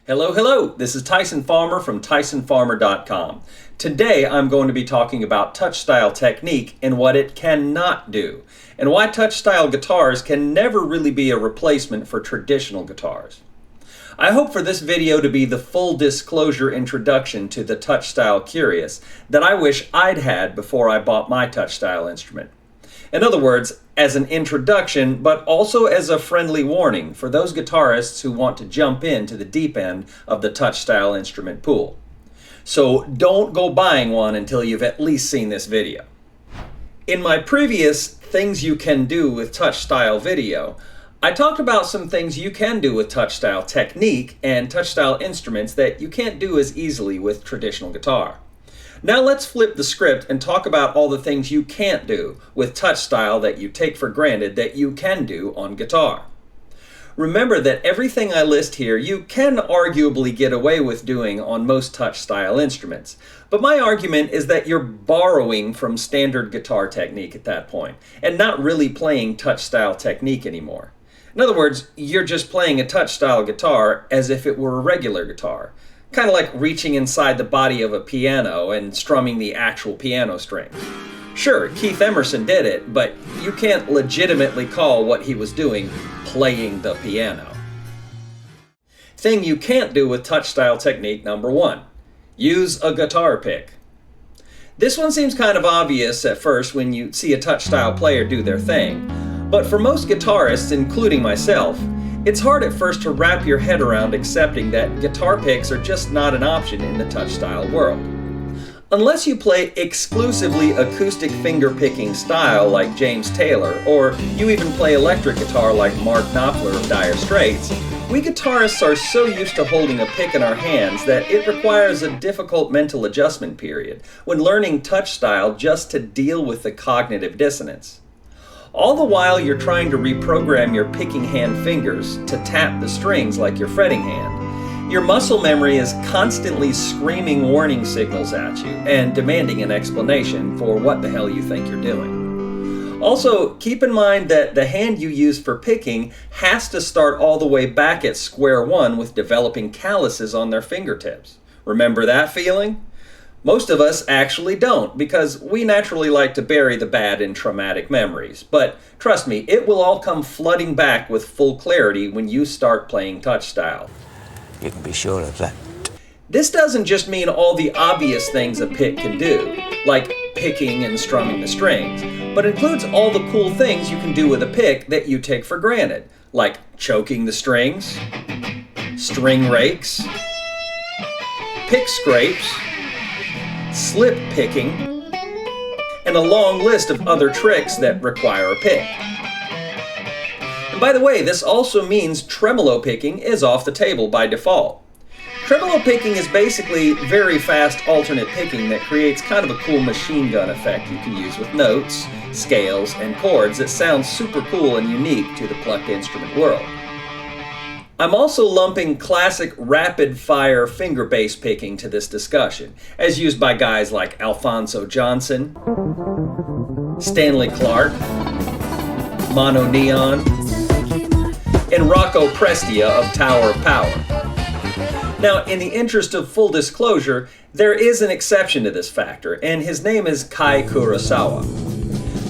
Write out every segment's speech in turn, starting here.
Hello, hello. This is Tyson Farmer from TysonFarmer.com. Today I'm going to be talking about Touchstyle technique and what it cannot do, and why Touchstyle guitars can never really be a replacement for traditional guitars. I hope for this video to be the full disclosure introduction to the Touchstyle curious that I wish I'd had before I bought my Touchstyle instrument. In other words, as an introduction, but also as a friendly warning for those guitarists who want to jump into the deep end of the Touchstyle instrument pool. So don't go buying one until you've at least seen this video. In my previous Things You Can Do with Touchstyle video, I talked about some things you can do with Touchstyle technique and Touchstyle instruments that you can't do as easily with traditional guitar. Now let's flip the script and talk about all the things you can't do with Touchstyle that you take for granted that you can do on guitar. Remember that everything I list here you can arguably get away with doing on most Touchstyle instruments, but my argument is that you're borrowing from standard guitar technique at that point, and not really playing Touchstyle technique anymore. In other words, you're just playing a Touchstyle guitar as if it were a regular guitar. Kind of like reaching inside the body of a piano and strumming the actual piano strings. Sure, Keith Emerson did it, but you can't legitimately call what he was doing playing the piano. Thing you can't do with Touchstyle technique number 1. Use a guitar pick. This one seems kind of obvious at first when you see a Touchstyle player do their thing, but for most guitarists, including myself, it's hard at first to wrap your head around accepting that guitar picks are just not an option in the Touchstyle world. Unless you play exclusively acoustic finger-picking style like James Taylor, or you even play electric guitar like Mark Knopfler of Dire Straits, we guitarists are so used to holding a pick in our hands that it requires a difficult mental adjustment period when learning Touchstyle just to deal with the cognitive dissonance. All the while you're trying to reprogram your picking hand fingers to tap the strings like your fretting hand. Your muscle memory is constantly screaming warning signals at you and demanding an explanation for what the hell you think you're doing. Also, keep in mind that the hand you use for picking has to start all the way back at square one with developing calluses on their fingertips. Remember that feeling? Most of us actually don't, because we naturally like to bury the bad in traumatic memories. But trust me, it will all come flooding back with full clarity when you start playing Touchstyle. You can be sure of that. This doesn't just mean all the obvious things a pick can do, like picking and strumming the strings, but includes all the cool things you can do with a pick that you take for granted, like choking the strings, string rakes, pick scrapes, slip picking, and a long list of other tricks that require a pick. And by the way, this also means tremolo picking is off the table by default. Tremolo picking is basically very fast alternate picking that creates kind of a cool machine gun effect you can use with notes, scales, and chords that sounds super cool and unique to the plucked instrument world. I'm also lumping classic rapid-fire finger bass picking to this discussion, as used by guys like Alphonso Johnson, Stanley Clarke, Mono Neon, and Rocco Prestia of Tower of Power. Now, in the interest of full disclosure, there is an exception to this factor, and his name is Kai Kurosawa.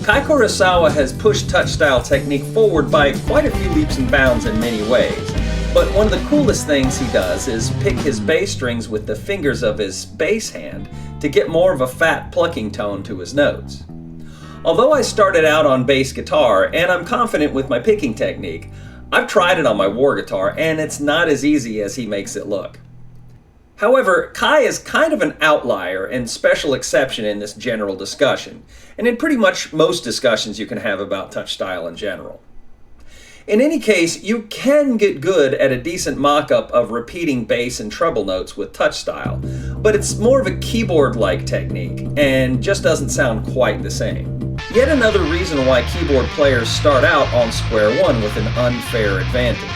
Kai Kurosawa has pushed Touchstyle technique forward by quite a few leaps and bounds in many ways. But one of the coolest things he does is pick his bass strings with the fingers of his bass hand to get more of a fat plucking tone to his notes. Although I started out on bass guitar and I'm confident with my picking technique, I've tried it on my war guitar and it's not as easy as he makes it look. However, Kai is kind of an outlier and special exception in this general discussion, and in pretty much most discussions you can have about Touchstyle in general. In any case, you can get good at a decent mock-up of repeating bass and treble notes with Touchstyle, but it's more of a keyboard-like technique and just doesn't sound quite the same. Yet another reason why keyboard players start out on square one with an unfair advantage.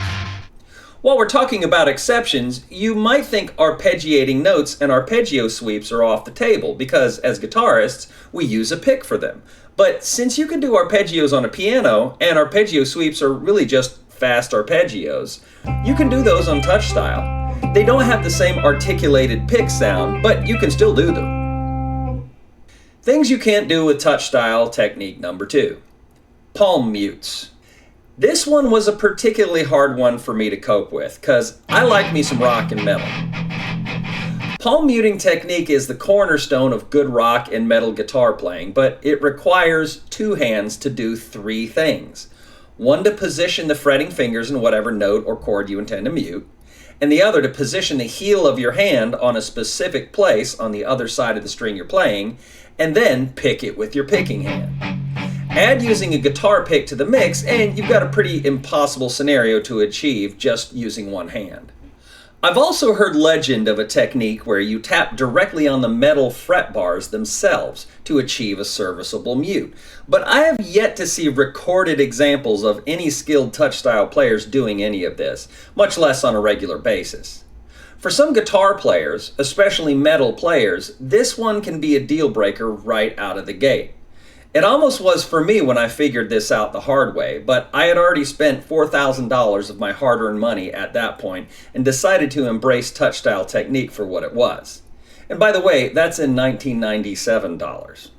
While we're talking about exceptions, you might think arpeggiating notes and arpeggio sweeps are off the table because, as guitarists, we use a pick for them. But since you can do arpeggios on a piano, and arpeggio sweeps are really just fast arpeggios, you can do those on Touchstyle. They don't have the same articulated pick sound, but you can still do them. Things you can't do with Touchstyle technique number 2. Palm mutes. This one was a particularly hard one for me to cope with, because I like me some rock and metal. Palm muting technique is the cornerstone of good rock and metal guitar playing, but it requires 2 hands to do 3 things. One to position the fretting fingers in whatever note or chord you intend to mute, and the other to position the heel of your hand on a specific place on the other side of the string you're playing, and then pick it with your picking hand. Add using a guitar pick to the mix, and you've got a pretty impossible scenario to achieve just using one hand. I've also heard legend of a technique where you tap directly on the metal fret bars themselves to achieve a serviceable mute, but I have yet to see recorded examples of any skilled Touchstyle players doing any of this, much less on a regular basis. For some guitar players, especially metal players, this one can be a deal breaker right out of the gate. It almost was for me when I figured this out the hard way, but I had already spent $4,000 of my hard-earned money at that point and decided to embrace Touchstyle technique for what it was. And by the way, that's in $1997.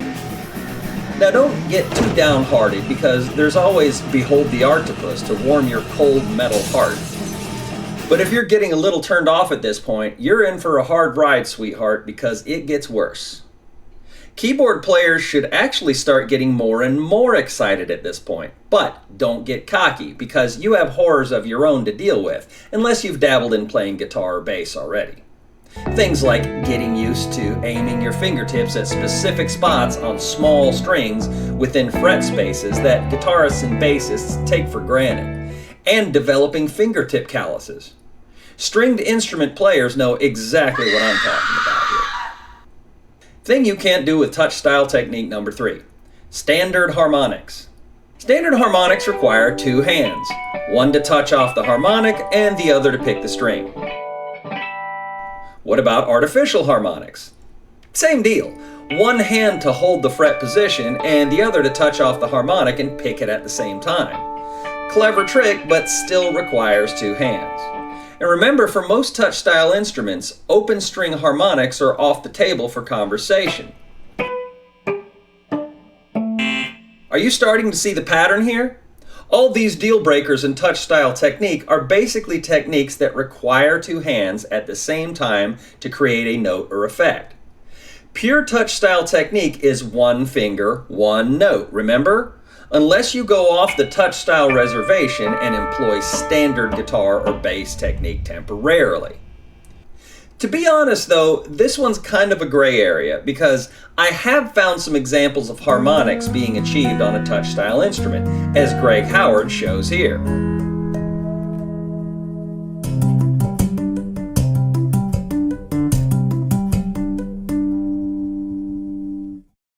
Now don't get too downhearted, because there's always Behold the Octopus to warm your cold metal heart. But if you're getting a little turned off at this point, you're in for a hard ride, sweetheart, because it gets worse. Keyboard players should actually start getting more and more excited at this point, but don't get cocky, because you have horrors of your own to deal with, unless you've dabbled in playing guitar or bass already. Things like getting used to aiming your fingertips at specific spots on small strings within fret spaces that guitarists and bassists take for granted, and developing fingertip calluses. Stringed instrument players know exactly what I'm talking about here. Thing you can't do with Touchstyle technique number 3. Standard harmonics. Standard harmonics require 2 hands, one to touch off the harmonic and the other to pick the string. What about artificial harmonics? Same deal. One hand to hold the fret position and the other to touch off the harmonic and pick it at the same time. Clever trick, but still requires 2 hands. And remember, for most Touchstyle instruments, open string harmonics are off the table for conversation. Are you starting to see the pattern here? All these deal breakers in Touchstyle technique are basically techniques that require 2 hands at the same time to create a note or effect. Pure Touchstyle technique is 1 finger, 1 note, remember? Unless you go off the Touchstyle reservation and employ standard guitar or bass technique temporarily. To be honest though, this one's kind of a gray area, because I have found some examples of harmonics being achieved on a Touchstyle instrument, as Greg Howard shows here.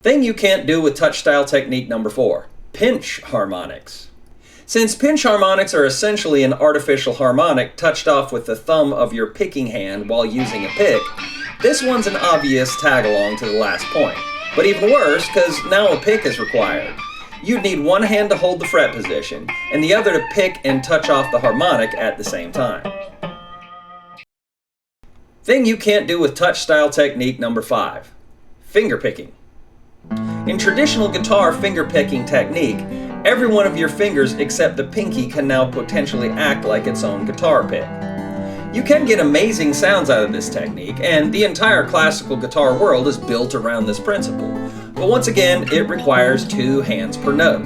Thing you can't do with Touchstyle technique number 4. Pinch harmonics. Since pinch harmonics are essentially an artificial harmonic touched off with the thumb of your picking hand while using a pick, this one's an obvious tag-along to the last point. But even worse, because now a pick is required. You'd need one hand to hold the fret position, and the other to pick and touch off the harmonic at the same time. Thing you can't do with Touchstyle technique number 5. Finger picking. In traditional guitar finger picking technique, every one of your fingers except the pinky can now potentially act like its own guitar pick. You can get amazing sounds out of this technique, and the entire classical guitar world is built around this principle. But once again, it requires 2 hands per note.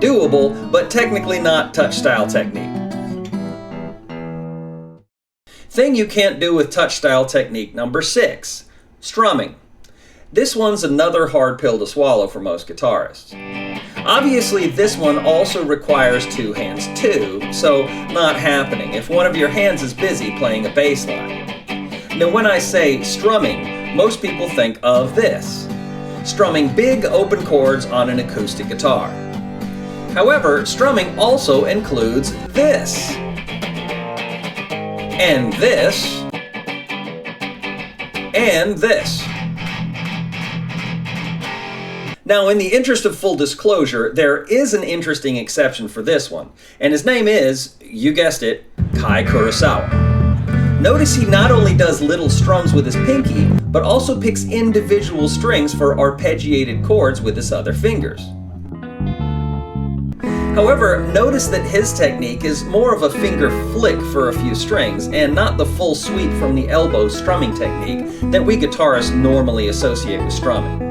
Doable, but technically not Touchstyle technique. Thing you can't do with Touchstyle technique number 6. Strumming. This one's another hard pill to swallow for most guitarists. Obviously, this one also requires 2 hands too, so not happening if one of your hands is busy playing a bass line. Now when I say strumming, most people think of this. Strumming big open chords on an acoustic guitar. However, strumming also includes this. And this. And this. Now, in the interest of full disclosure, there is an interesting exception for this one, and his name is, you guessed it, Kai Kurosawa. Notice he not only does little strums with his pinky, but also picks individual strings for arpeggiated chords with his other fingers. However, notice that his technique is more of a finger flick for a few strings and not the full sweep from the elbow strumming technique that we guitarists normally associate with strumming.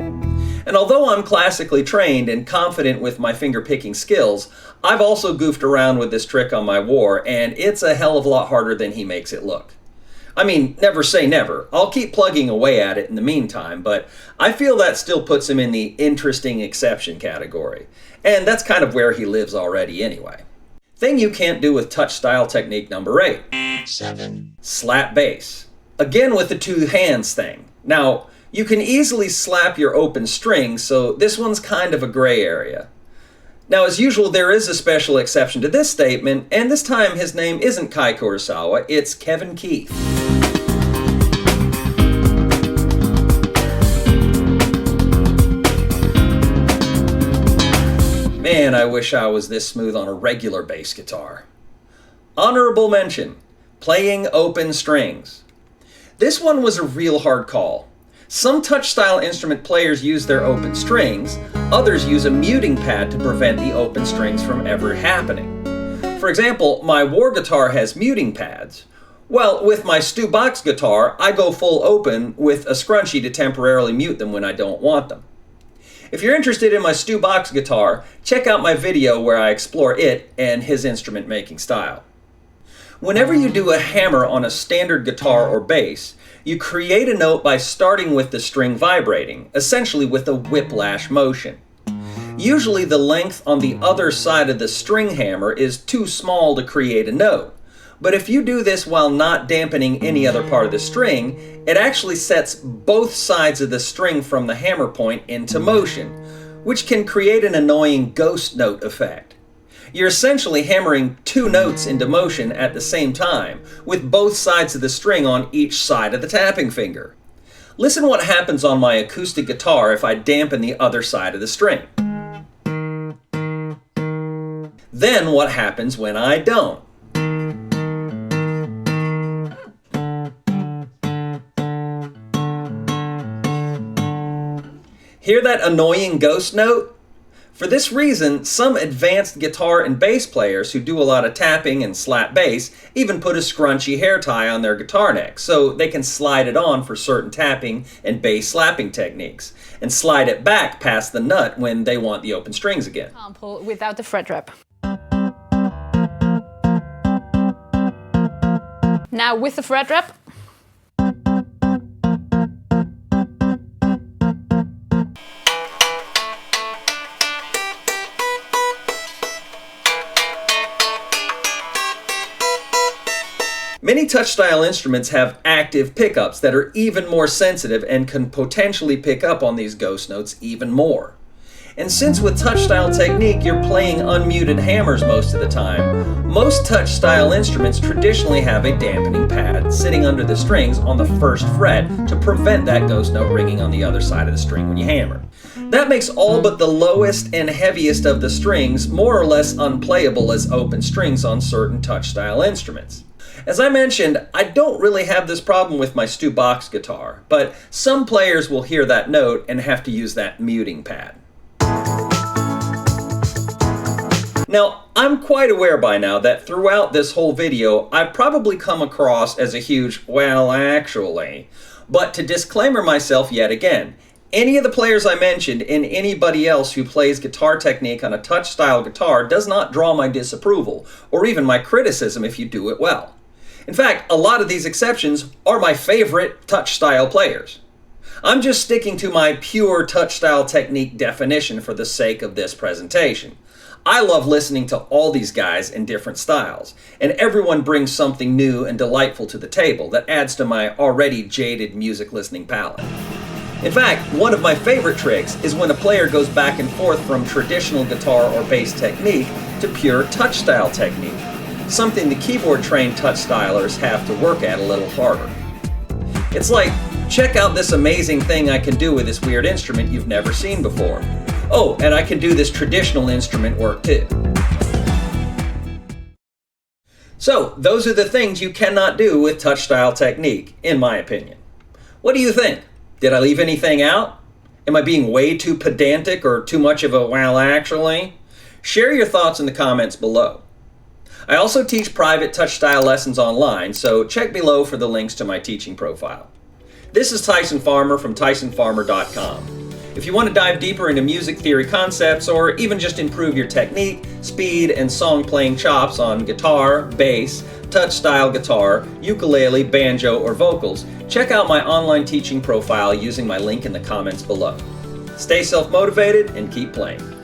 And although I'm classically trained and confident with my finger picking skills, I've also goofed around with this trick on my war, and it's a hell of a lot harder than he makes it look. I mean, never say never. I'll keep plugging away at it in the meantime, but I feel that still puts him in the interesting exception category. And that's kind of where he lives already anyway. Thing you can't do with Touchstyle technique number 8. 7. Slap bass. Again with the two hands thing. Now, you can easily slap your open strings, so this one's kind of a gray area. Now, as usual, there is a special exception to this statement, and this time his name isn't Kai Kurosawa, it's Kevin Keith. Man, I wish I was this smooth on a regular bass guitar. Honorable mention, playing open strings. This one was a real hard call. Some Touchstyle instrument players use their open strings, others use a muting pad to prevent the open strings from ever happening. For example, my war guitar has muting pads. Well, with my Stu Box guitar, I go full open with a scrunchie to temporarily mute them when I don't want them. If you're interested in my Stu Box guitar, check out my video where I explore it and his instrument making style. Whenever you do a hammer on a standard guitar or bass, you create a note by starting with the string vibrating, essentially with a whiplash motion. Usually the length on the other side of the string hammer is too small to create a note. But if you do this while not dampening any other part of the string, it actually sets both sides of the string from the hammer point into motion, which can create an annoying ghost note effect. You're essentially hammering two notes into motion at the same time, with both sides of the string on each side of the tapping finger. Listen what happens on my acoustic guitar if I dampen the other side of the string. Then what happens when I don't? Hear that annoying ghost note? For this reason, some advanced guitar and bass players who do a lot of tapping and slap bass even put a scrunchy hair tie on their guitar neck so they can slide it on for certain tapping and bass slapping techniques and slide it back past the nut when they want the open strings again. Example without the fret wrap. Now with the fret wrap. Many Touchstyle instruments have active pickups that are even more sensitive and can potentially pick up on these ghost notes even more. And since with Touchstyle technique you're playing unmuted hammers most of the time, most Touchstyle instruments traditionally have a dampening pad sitting under the strings on the first fret to prevent that ghost note ringing on the other side of the string when you hammer. That makes all but the lowest and heaviest of the strings more or less unplayable as open strings on certain Touchstyle instruments. As I mentioned, I don't really have this problem with my Stu Box guitar, but some players will hear that note and have to use that muting pad. Now, I'm quite aware by now that throughout this whole video, I've probably come across as a huge, well, actually. But to disclaimer myself yet again, any of the players I mentioned and anybody else who plays guitar technique on a Touchstyle guitar does not draw my disapproval, or even my criticism if you do it well. In fact, a lot of these exceptions are my favorite Touchstyle players. I'm just sticking to my pure Touchstyle technique definition for the sake of this presentation. I love listening to all these guys in different styles, and everyone brings something new and delightful to the table that adds to my already jaded music listening palette. In fact, one of my favorite tricks is when a player goes back and forth from traditional guitar or bass technique to pure Touchstyle technique, something the keyboard-trained Touchstylers have to work at a little harder. It's like, check out this amazing thing I can do with this weird instrument you've never seen before. Oh, and I can do this traditional instrument work too. So, those are the things you cannot do with Touchstyle technique, in my opinion. What do you think? Did I leave anything out? Am I being way too pedantic or too much of a well actually? Share your thoughts in the comments below. I also teach private Touchstyle lessons online, so check below for the links to my teaching profile. This is Tyson Farmer from TysonFarmer.com. If you want to dive deeper into music theory concepts or even just improve your technique, speed, and song playing chops on guitar, bass, touch-style guitar, ukulele, banjo, or vocals, check out my online teaching profile using my link in the comments below. Stay self-motivated and keep playing.